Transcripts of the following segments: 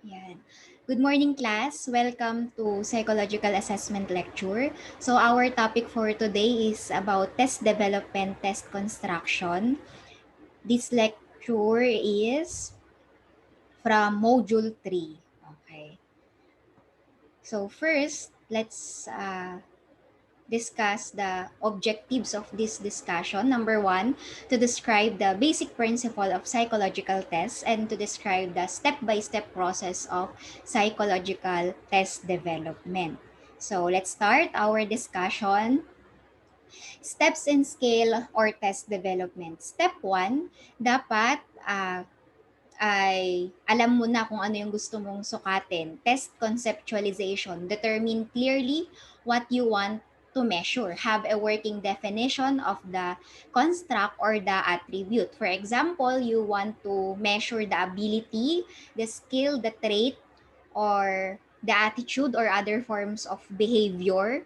Yan. Good morning, class. Welcome to Psychological Assessment Lecture. So, our topic for today is about test development, test construction. This lecture is from Module 3. Okay. So, first, let's discuss the objectives of this discussion. Number one, to describe the basic principle of psychological tests and to describe the step-by-step process of psychological test development. So let's start our discussion. Steps in scale or test development. Step one, dapat ay alam mo na kung ano yung gusto mong sukatin. Test conceptualization. Determine clearly what you want to measure. Have a working definition of the construct or the attribute. For example, you want to measure the ability, the skill, the trait, or the attitude or other forms of behavior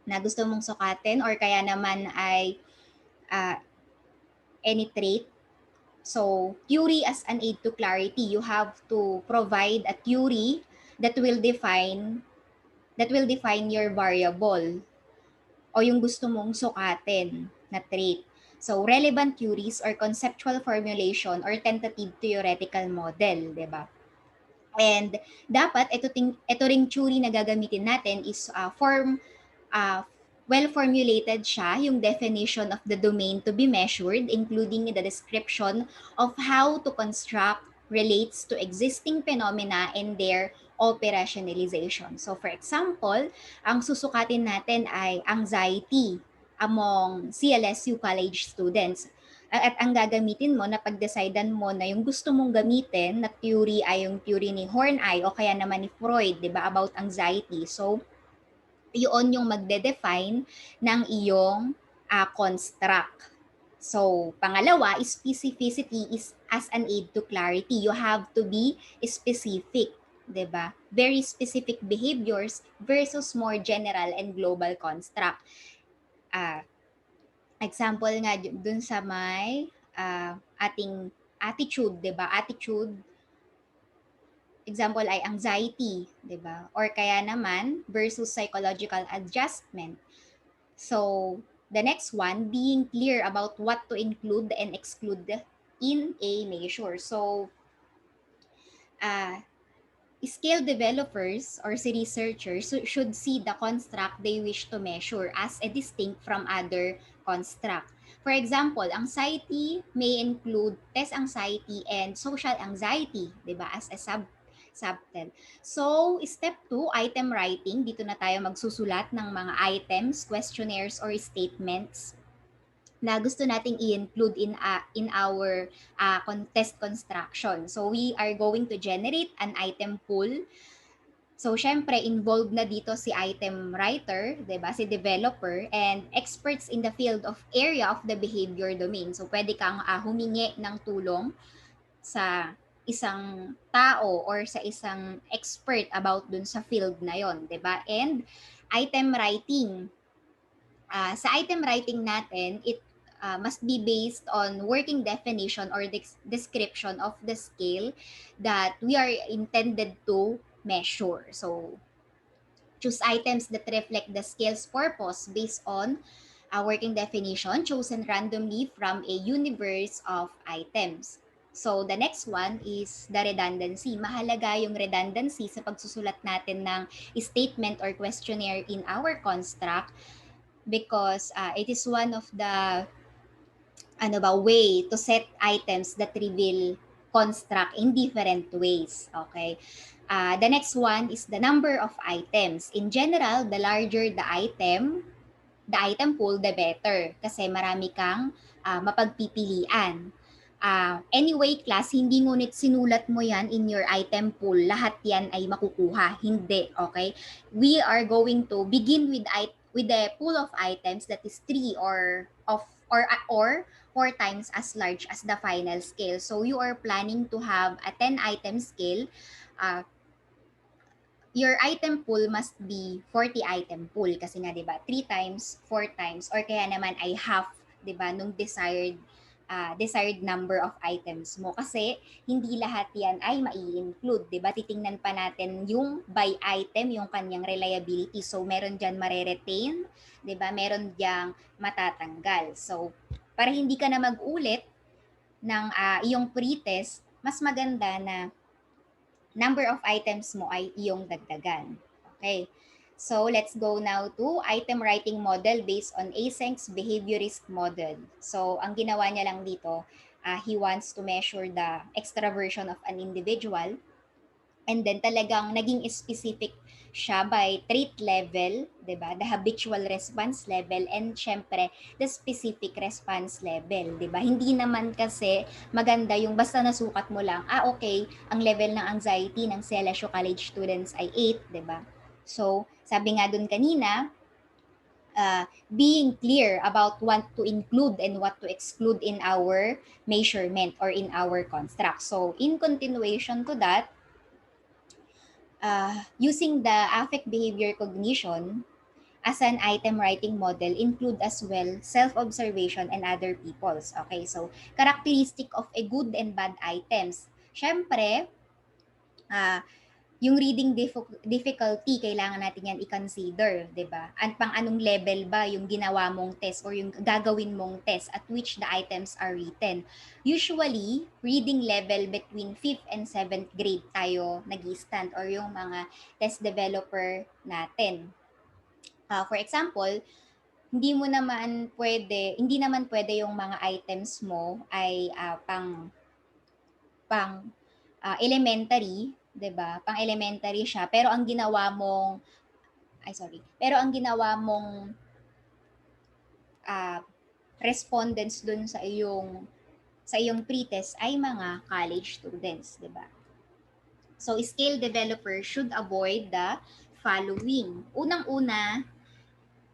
na gusto mong sukatin or kaya naman ay uh, any trait. So, theory as an aid to clarity, you have to provide a theory that will define your variable o yung gusto mong sukatin na trait. So, relevant theories or conceptual formulation or tentative theoretical model, 'di ba? And dapat ito ring theory na gagamitin natin is uh, well-formulated siya, yung definition of the domain to be measured, including the description of how to construct relates to existing phenomena and their operationalization. So for example, ang susukatin natin ay anxiety among CLSU college students. At ang gagamitin mo na pag-decidean mo na yung gusto mong gamitin na theory ay yung theory ni Horney o kaya naman ni Freud, 'di ba, about anxiety. So yun yung magde-define ng iyong construct. So, pangalawa, specificity is as an aid to clarity. You have to be specific, 'di ba? Very specific behaviors versus more general and global construct. Ah, example nga dun sa may ating attitude, 'di ba? Attitude example ay anxiety, 'di ba? Or kaya naman versus psychological adjustment. So, the next one, being clear about what to include and exclude in a measure. So, uh, skill developers or si researchers should see the construct they wish to measure as a distinct from other construct. For example, anxiety may include test anxiety and social anxiety, 'di ba? As a subset. So, step 2, item writing. Dito na tayo magsusulat ng mga items, questionnaires or statements na gusto nating i-include in our test construction. So we are going to generate an item pool. So syempre involved na dito si item writer, 'di ba? Si developer and experts in the field of area of the behavior domain. So pwede kang humingi ng tulong sa isang tao or sa isang expert about dun sa field na 'yon, 'di ba? And item writing, sa item writing natin, it must be based on working definition or description of the scale that we are intended to measure. So, choose items that reflect the scale's purpose based on a working definition chosen randomly from a universe of items. So, the next one is the redundancy. Mahalaga yung redundancy sa pagsusulat natin ng statement or questionnaire in our construct because it is one of the way to set items that reveal construct in different ways. Okay. The next one is the number of items. In general, the larger the item pool, the better. Kasi marami kang mapagpipilian. Anyway, class, hindi ngunit sinulat mo yan in your item pool. Lahat yan ay makukuha. Hindi, okay? We are going to begin with the pool of items that is 3 or 4 times as large as the final scale. So you are planning to have a 10 item scale. Your item pool must be 40 item pool kasi nga 'di ba 3 times, 4 times or kaya naman ay half 'di ba nung desired desired number of items mo. Kasi hindi lahat yan ay mai-include, di ba? Titingnan pa natin yung by item, yung kanyang reliability. So, meron dyan mare-retain, di ba? Meron diyang matatanggal. So, para hindi ka na mag-ulit ng iyong pretest, mas maganda na number of items mo ay iyong dagdagan. Okay. So, let's go now to item writing model based on Eysenck's behaviorist model. So, ang ginawa niya lang dito, he wants to measure the extraversion of an individual. And then talagang naging specific siya by trait level, 'di ba? The habitual response level and syempre the specific response level, 'di ba? Hindi naman kasi maganda yung basta nasukat mo lang, okay, ang level ng anxiety ng CLSU college students ay 8, 'di ba? So, sabi nga dun kanina, being clear about what to include and what to exclude in our measurement or in our construct. So, in continuation to that, using the affect behavior cognition as an item writing model include as well self-observation and other people's. Okay, so characteristic of a good and bad items. Siyempre, ah, yung reading difficulty, kailangan natin yan i-consider, di ba? At pang anong level ba yung ginawa mong test or yung gagawin mong test at which the items are written. Usually, reading level between 5th and 7th grade tayo nag-stand or yung mga test developer natin. For example, hindi naman pwede yung mga items mo ay pang elementary, 'di ba? Pang elementary siya, pero ang ginawa mong pero ang ginawa mong respondents dun sa iyong pretest ay mga college students, 'di ba? So, scale developers should avoid the following. Unang-una,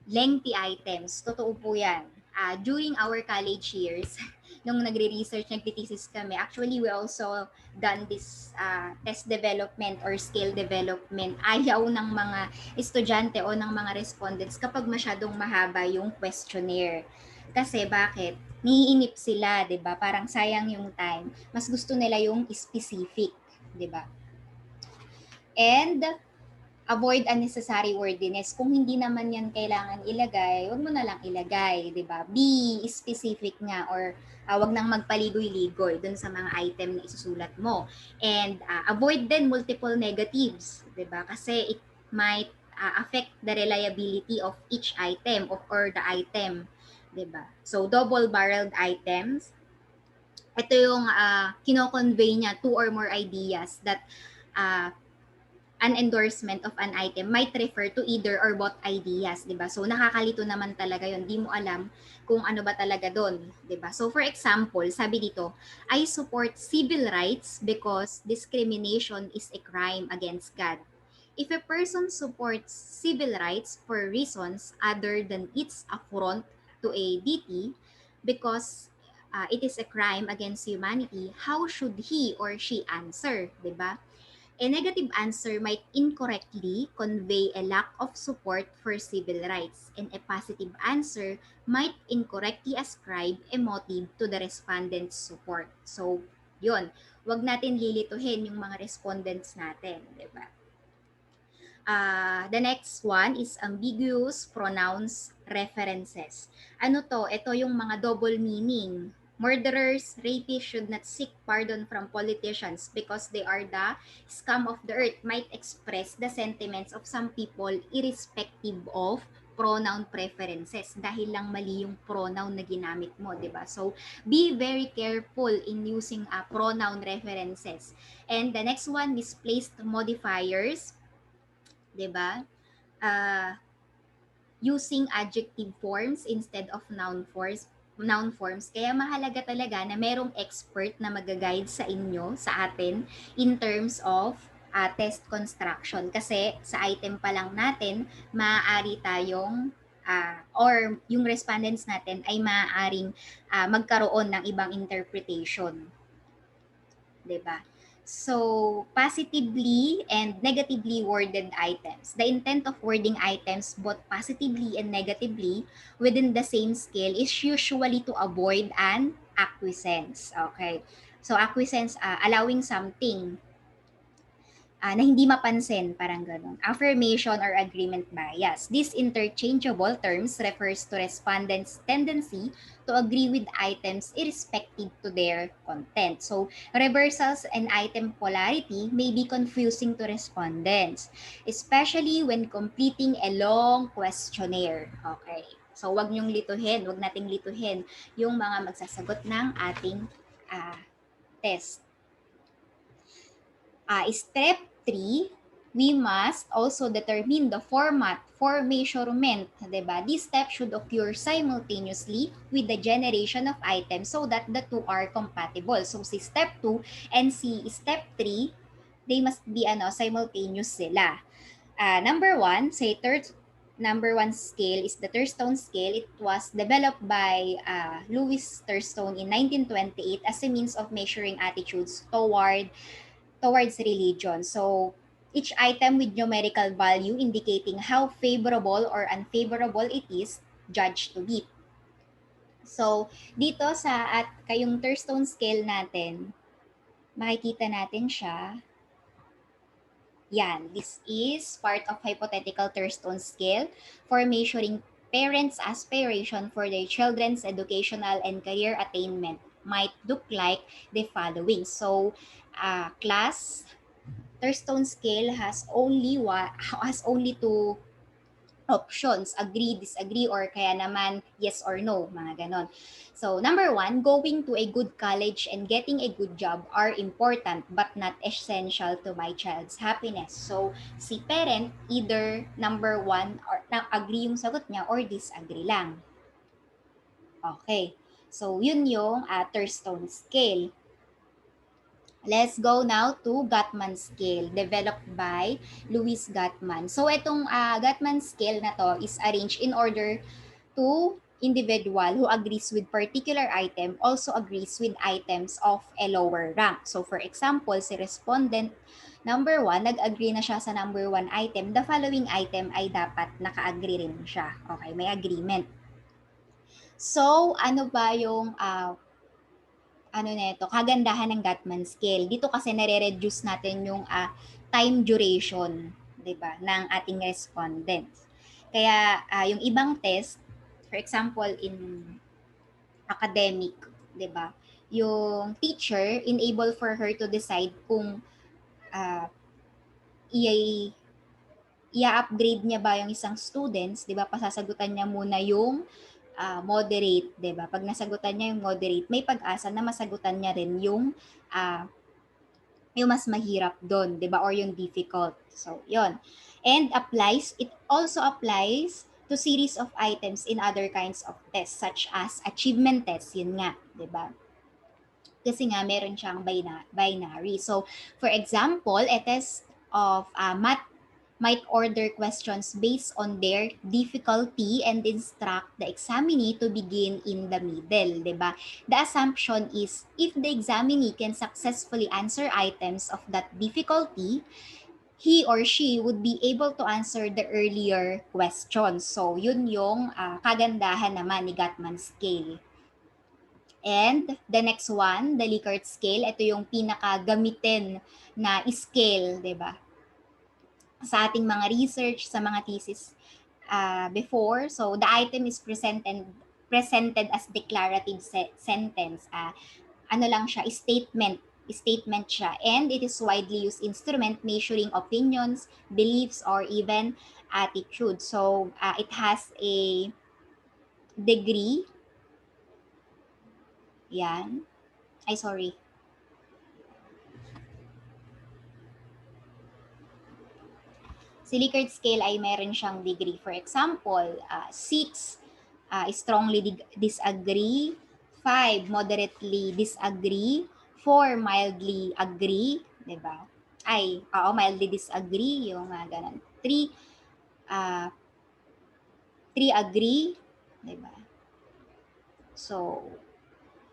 lengthy items. Totoo po yan. During our college years, nung nagre-research, nagtitesis kami, actually, we also done this test development or scale development. Ayaw ng mga estudyante o ng mga respondents kapag masyadong mahaba yung questionnaire. Kasi bakit? Niiinip sila, 'di ba? Parang sayang yung time. Mas gusto nila yung specific, 'di ba? And avoid unnecessary wordiness. Kung hindi naman yan kailangan ilagay, wag mo na lang ilagay, 'di ba? Be specific nga or wag nang magpaligoy-ligoy dun sa mga item na isusulat mo. And avoid then multiple negatives, 'di ba? Kasi it might affect the reliability of each item or the item, 'di ba? So double-barreled items, ito yung kino-convey niya two or more ideas that an endorsement of an item might refer to either or both ideas, 'di ba? So nakakalito naman talaga 'yon. Di mo alam kung ano ba talaga doon, 'di ba? So for example, sabi dito, I support civil rights because discrimination is a crime against God. If a person supports civil rights for reasons other than its affront to a deity because it is a crime against humanity, how should he or she answer, 'di ba? A negative answer might incorrectly convey a lack of support for civil rights, and a positive answer might incorrectly ascribe a motive to the respondent's support. So, yun. Wag natin lilituhin yung mga respondents natin, di ba? The next one is ambiguous pronouns references. Ano to? Ito yung mga double meaning. Murderers, rapists should not seek pardon from politicians because they are the scum of the earth might express the sentiments of some people irrespective of pronoun preferences dahil lang mali yung pronoun na ginamit mo, 'di ba? So, be very careful in using pronoun references. And the next one, misplaced modifiers, 'di ba? Using adjective forms instead of noun forms. Kaya mahalaga talaga na merong expert na mag-guide sa inyo, sa atin, in terms of test construction. Kasi sa item pa lang natin, maaari tayong or yung respondents natin ay maaaring magkaroon ng ibang interpretation. 'Di ba? So, positively and negatively worded items. The intent of wording items both positively and negatively within the same scale is usually to avoid an acquiescence. Okay. So, acquiescence, allowing something na hindi mapansin, parang ganun. Affirmation or agreement bias. These interchangeable terms refers to respondents' tendency to agree with items irrespective to their content. So, reversals and item polarity may be confusing to respondents, especially when completing a long questionnaire. Okay. So, wag niyong lituhin, wag nating lituhin yung mga magsasagot ng ating test. Step 3, we must also determine the format for measurement, diba? This step should occur simultaneously with the generation of items so that the two are compatible. So, si step 2 and si step 3, they must be simultaneous sila. Number 1, say number 1 scale is the Thurstone scale. It was developed by Louis Thurstone in 1928 as a means of measuring attitudes towards religion. So, each item with numerical value indicating how favorable or unfavorable it is judged to be. So, dito sa at kayong Thurstone scale natin, makikita natin siya. Yan, this is part of hypothetical Thurstone scale for measuring parents' aspiration for their children's educational and career attainment might look like the following. So, class Thurstone scale has only two options, agree, disagree, or kaya naman yes or no, mga ganon. So, number 1, going to a good college and getting a good job are important but not essential to my child's happiness. So, si parent, either number 1, or agree yung sagot niya or disagree lang. Okay. So, yun yung Thurstone scale. Let's go now to Gottman scale developed by Louis Gottman. So itong Gottman scale na to is arranged in order to individual who agrees with particular item also agrees with items of a lower rank. So for example, si respondent number 1, nag-agree na siya sa number 1 item. The following item ay dapat naka-agree rin siya. Okay, may agreement. So, ano ba yung kagandahan ng Gottman scale. Dito kasi nare-reduce natin yung time duration, 'di ba, ng ating respondents. Kaya yung ibang test, for example in academic, 'di ba, yung teacher enable for her to decide kung uh, i-upgrade niya ba yung isang students, 'di ba? Pasasagutan niya muna yung moderate, 'di ba? Pag nasagutan niya yung moderate, may pag-asa na masagutan niya rin uh, yung mas mahirap doon, 'di ba? Or yung difficult. So, 'yon. And it also applies to series of items in other kinds of tests such as achievement tests, yun nga, 'di ba? Kasi nga meron siyang binary. So, for example, a test of math might order questions based on their difficulty and instruct the examinee to begin in the middle, 'di ba? The assumption is if the examinee can successfully answer items of that difficulty, he or she would be able to answer the earlier questions. So, yun yung kagandahan naman ni Gottman scale. And the next one, the Likert scale, ito yung pinakagamitin na scale, 'di ba? Sa ating mga research, sa mga thesis before. So, the item is presented as declarative sentence. Ano lang siya, statement siya. And it is widely used instrument measuring opinions, beliefs, or even attitude. So, it has a degree. Yan. Ay, sorry. Si Likert scale ay meron siyang degree. For example, 6, strongly disagree, 5, moderately disagree, 4, mildly agree, 'di ba? Mildly disagree, yung ganun. 3, 3 agree, 'di ba? So,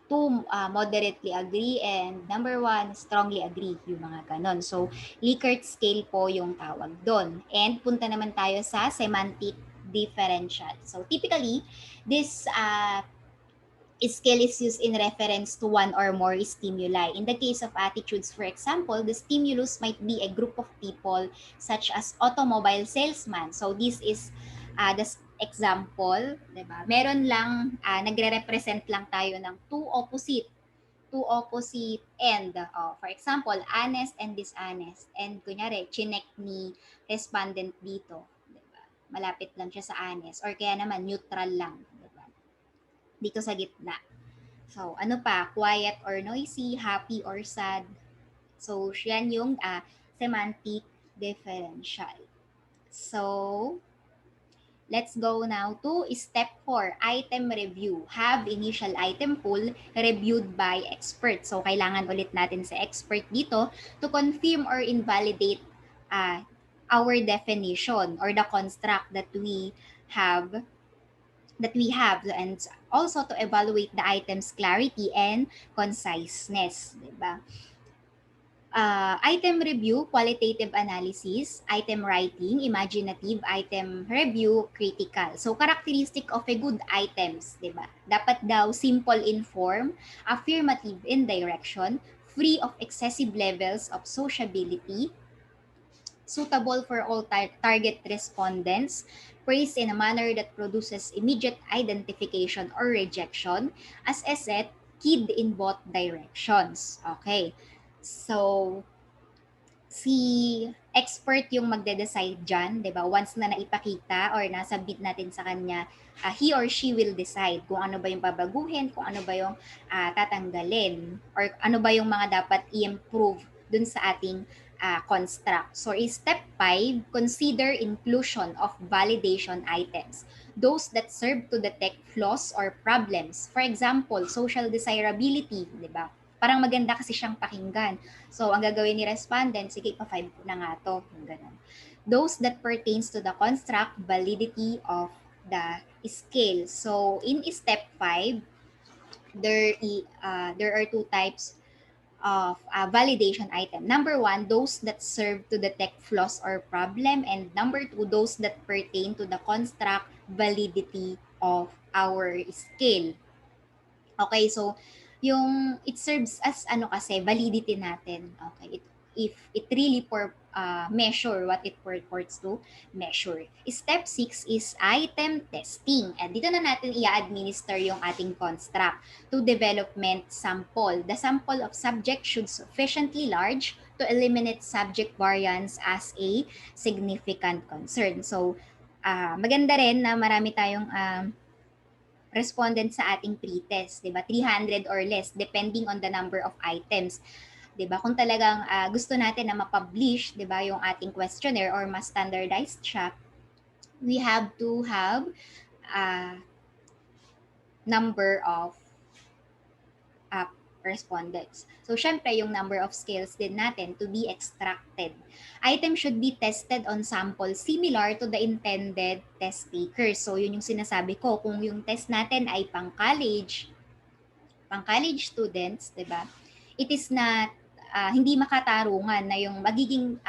2 moderately agree, and number 1 strongly agree, yung mga ganon. So, Likert scale po yung tawag doon. And punta naman tayo sa semantic differential. So, typically, this scale is used in reference to one or more stimuli. In the case of attitudes, for example, the stimulus might be a group of people such as automobile salesman. So this is the example, 'di ba? Meron lang nagre-represent lang tayo ng two opposite end. For example, honest and dishonest. And kunyari, chinek ni respondent dito, 'di ba? Malapit lang siya sa honest or kaya naman neutral lang, 'di ba? Dito sa gitna. So, ano pa? Quiet or noisy, happy or sad. So, yan yung semantic differential. So, let's go now to step 4, item review. Have initial item pool reviewed by expert. So, kailangan ulit natin sa expert dito to confirm or invalidate our definition or the construct have and also to evaluate the item's clarity and conciseness, di ba? Item review, qualitative analysis, item writing, imaginative, item review, critical. So, characteristic of a good items, di ba? Dapat daw simple in form, affirmative in direction, free of excessive levels of sociability, suitable for all target respondents, praised in a manner that produces immediate identification or rejection, as a set, kid in both directions. Okay. So, si expert yung magde-decide dyan, di ba? Once na naipakita or nasubmit natin sa kanya, he or she will decide kung ano ba yung babaguhin, kung ano ba yung tatanggalin, or ano ba yung mga dapat i-improve dun sa ating construct. So, step 5, consider inclusion of validation items. Those that serve to detect flaws or problems. For example, social desirability, di ba? Parang maganda kasi siyang pakinggan. So, ang gagawin ni respondent, sige, pa-5 ko na nga to. Yung ganun. Those that pertains to the construct validity of the scale. So, in step 5, there are two types of validation item. Number 1, those that serve to detect flaws or problem. And number 2, those that pertain to the construct validity of our scale. Okay, so yung it serves as ano kasi validity natin. Okay, if it really measure what it purports to measure. Step 6 is item testing. And dito na natin i-administer yung ating construct to development sample. The sample of subject should sufficiently large to eliminate subject variance as a significant concern. So, maganda rin na marami tayong respondent sa ating pretest, 'di ba? 300 or less depending on the number of items. 'Di ba? Kung talagang gusto natin na ma-publish, 'di ba, yung ating questionnaire or mas standardized siya, we have to have a number of respondents. So, syempre, yung number of scales din natin to be extracted. Item should be tested on sample similar to the intended test takers. So, yun yung sinasabi ko. Kung yung test natin ay pang-college students, di ba? It is not, hindi makatarungan na yung magiging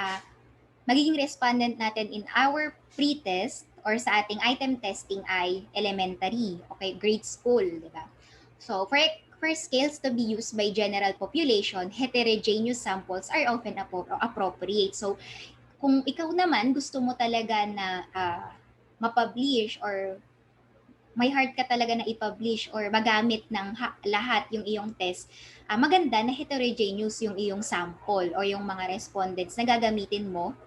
respondent natin in our pre-test or sa ating item testing ay elementary, okay, grade school, di ba? So, for scales to be used by general population, heterogeneous samples are often appropriate. So, kung ikaw naman gusto mo talaga na ma-publish or may heart ka talaga na i-publish or magamit ng lahat yung iyong test, maganda na heterogeneous yung iyong sample o yung mga respondents na gagamitin mo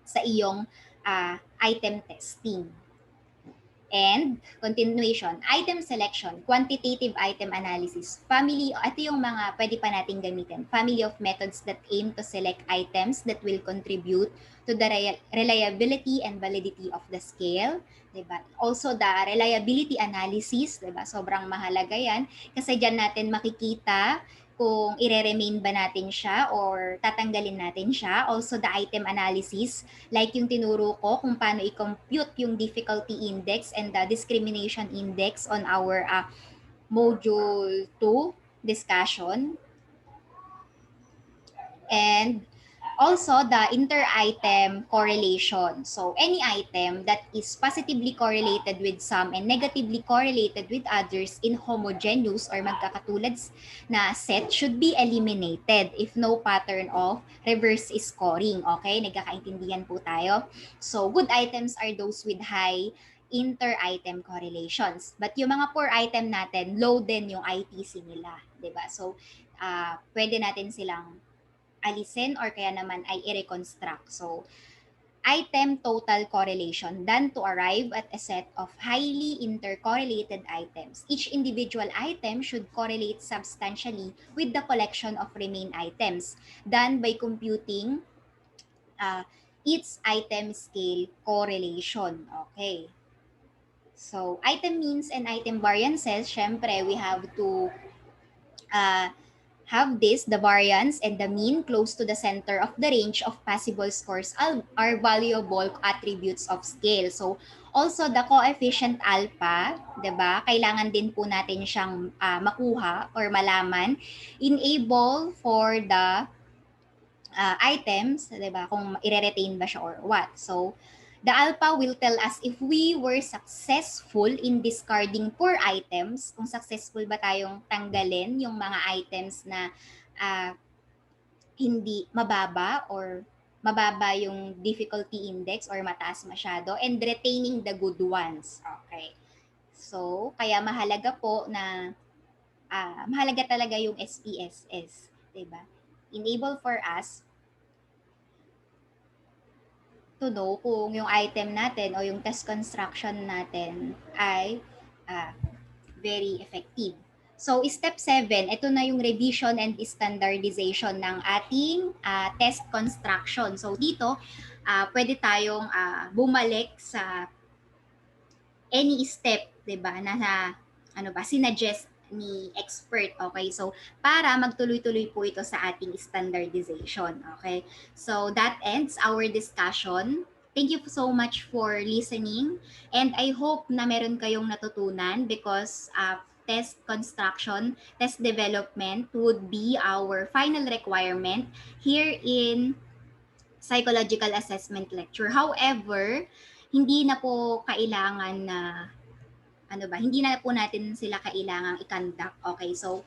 sa iyong item testing. And continuation, item selection, quantitative item analysis, ito yung mga pwede pa nating gamitin. Family of methods that aim to select items that will contribute to the reliability and validity of the scale. Diba? Also, the reliability analysis, diba? Sobrang mahalaga yan. Kasi dyan natin makikita kung i-remain ba natin siya or tatanggalin natin siya. Also, the item analysis, like yung tinuro ko kung paano i-compute yung difficulty index and the discrimination index on our Module 2, discussion. And also the inter-item correlation. So any item that is positively correlated with some and negatively correlated with others in homogeneous or magkakatulad na set should be eliminated if no pattern of reverse scoring. Okay, nagkakaintindihan po tayo. So good items are those with high inter-item correlations. But yung mga poor item natin, low din yung ITC nila, 'di ba? So pwede natin silang alisin or kaya naman ay i-reconstruct. So, item total correlation done to arrive at a set of highly intercorrelated items. Each individual item should correlate substantially with the collection of remain items done by computing its item scale correlation. Okay. So, item means and item variances, syempre, we have to uh, have this, the variance and the mean close to the center of the range of possible scores are valuable attributes of scale. So, also the coefficient alpha, 'di ba? Kailangan din po natin siyang makuha or malaman, enable for the items, 'di ba? Kung i-retain ba siya or what. So, the alpha will tell us if we were successful in discarding poor items, kung successful ba tayong tanggalin yung mga items na uh, hindi mababa or mababa yung difficulty index or mataas masyado and retaining the good ones. Okay. So, kaya mahalaga po na mahalaga talaga yung SPSS, 'di ba? Enable for us to know kung yung item natin o yung test construction natin ay very effective. So, step 7, ito na yung revision and standardization ng ating test construction. So, dito, pwede tayong bumalik sa any step, 'di ba, na ano ba, sinuggest ni expert, okay? So, para magtuloy-tuloy po ito sa ating standardization, okay? So, that ends our discussion. Thank you so much for listening and I hope na meron kayong natutunan because test construction, test development would be our final requirement here in psychological assessment lecture. However, hindi na po kailangan na ano ba, hindi na po natin sila kailangang i-conduct. Okay, so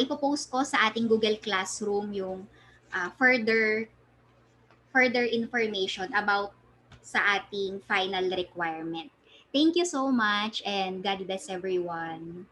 ipopost ko sa ating Google Classroom yung further information about sa ating final requirement. Thank you so much and God bless everyone.